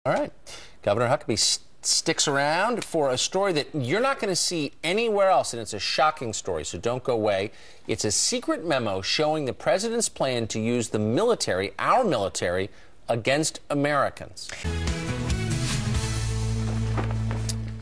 All right. Governor Huckabee sticks around for a story that you're not going to see anywhere else, and it's a shocking story, so don't go away. It's a secret memo showing the president's plan to use the military, our military, against Americans.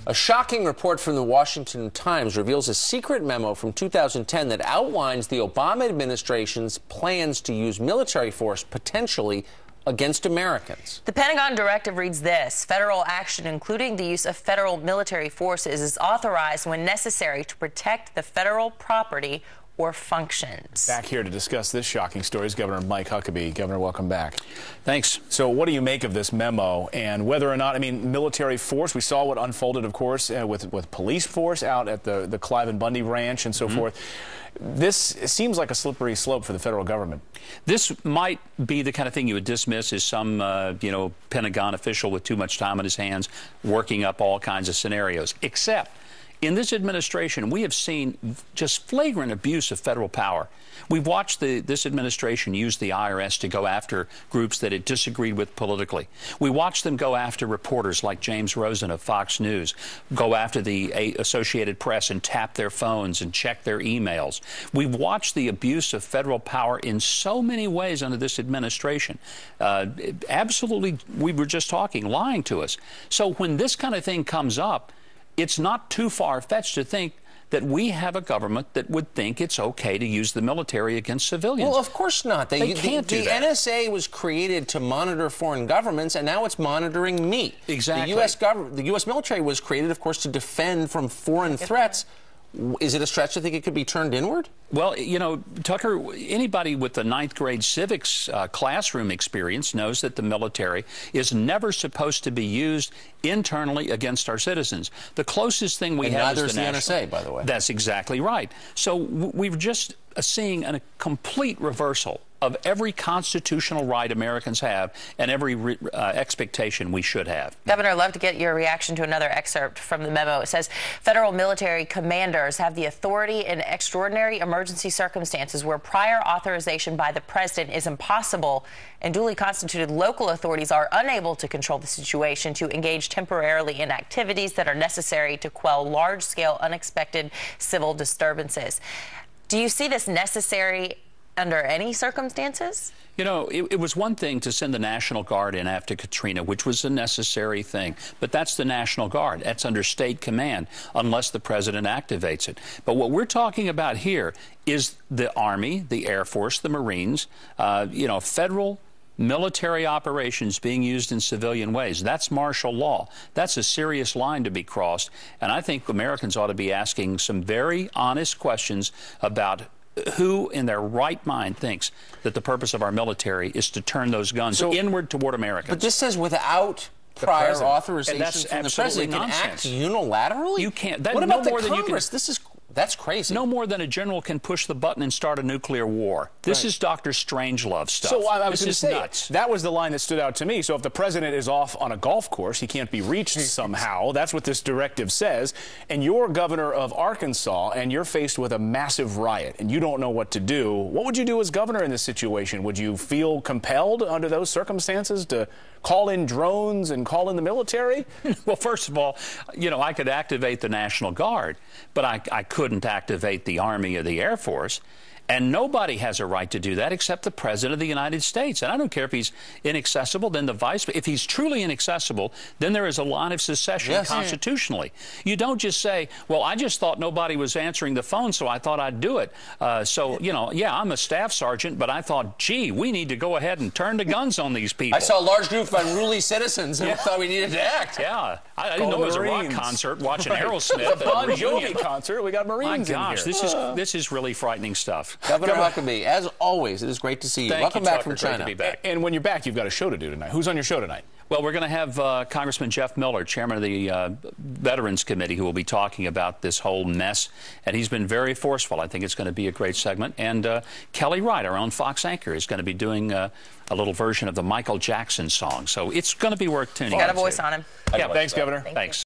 A shocking report from the Washington Times reveals a secret memo from 2010 that outlines the Obama administration's plans to use military force potentially against Americans. The Pentagon directive reads this: federal action, including the use of federal military forces, is authorized when necessary to protect the federal property or functions. Back here to discuss this shocking story is Governor Mike Huckabee. Governor, welcome back. Thanks. So what do you make of this memo and whether or not, military force, we saw what unfolded, of course, with police force out at the Clive and Bundy Ranch and so forth. This seems like a slippery slope for the federal government. This might be the kind of thing you would dismiss as some, Pentagon official with too much time on his hands working up all kinds of scenarios, except in this administration, we have seen just flagrant abuse of federal power. We've watched this administration use the IRS to go after groups that it disagreed with politically. We watched them go after reporters like James Rosen of Fox News, go after the Associated Press and tap their phones and check their emails. We've watched the abuse of federal power in so many ways under this administration. Absolutely, we were just talking, lying to us. So when this kind of thing comes up, it's not too far-fetched to think that we have a government that would think it's okay to use the military against civilians. Well, of course not. They can't do that. The NSA was created to monitor foreign governments, and now it's monitoring me. Exactly. The U.S. military was created, of course, to defend from foreign threats. Is it a stretch to think it could be turned inward? Well, Tucker, anybody with the ninth grade civics classroom experience knows that the military is never supposed to be used internally against our citizens. The closest thing we have is the NSA, by the way. That's exactly right. So we're just seeing a complete reversal of every constitutional right Americans have and every expectation we should have. Governor, I'd love to get your reaction to another excerpt from the memo. It says federal military commanders have the authority in extraordinary emergency circumstances where prior authorization by the president is impossible and duly constituted local authorities are unable to control the situation to engage temporarily in activities that are necessary to quell large-scale unexpected civil disturbances. Do you see this necessary under any circumstances? It was one thing to send the National Guard in after Katrina, which was a necessary thing. But that's the National Guard. That's under state command, unless the president activates it. But what we're talking about here is the Army, the Air Force, the Marines, federal military operations being used in civilian ways. That's martial law. That's a serious line to be crossed. And I think Americans ought to be asking some very honest questions about who in their right mind thinks that the purpose of our military is to turn those guns inward toward Americans. But this says without prior authorization from the president, nonsense. Can act unilaterally? You can't. What about the Congress? That's crazy. No more than a general can push the button and start a nuclear war. This is Dr. Strangelove stuff. So I was going to say, nuts. That was the line that stood out to me. So if the president is off on a golf course, he can't be reached somehow. That's what this directive says. And you're governor of Arkansas, and you're faced with a massive riot, and you don't know what to do. What would you do as governor in this situation? Would you feel compelled under those circumstances to call in drones and call in the military? Well, first of all, I could activate the National Guard, but I couldn't activate the Army or the Air Force. And nobody has a right to do that except the President of the United States. And I don't care if he's inaccessible, then the vice. If he's truly inaccessible, then there is a line of secession constitutionally. You don't just say, well, I just thought nobody was answering the phone, so I thought I'd do it. Yeah, I'm a staff sergeant, but I thought, gee, we need to go ahead and turn the guns on these people. I saw a large group of unruly citizens and thought we needed to act. Yeah, I didn't know it was a rock concert watching Aerosmith. A Bon Jovi concert. We got Marines in here. My gosh, this is really frightening stuff. Governor Huckabee, as always, it is great to see you. Welcome back from China. Great to be back. And when you're back, you've got a show to do tonight. Who's on your show tonight? Well, we're going to have Congressman Jeff Miller, chairman of the Veterans Committee, who will be talking about this whole mess. And he's been very forceful. I think it's going to be a great segment. And Kelly Wright, our own Fox anchor, is going to be doing a little version of the Michael Jackson song. So it's going to be worth tuning in. Got a voice on him. Yeah, thanks, Governor. Thanks.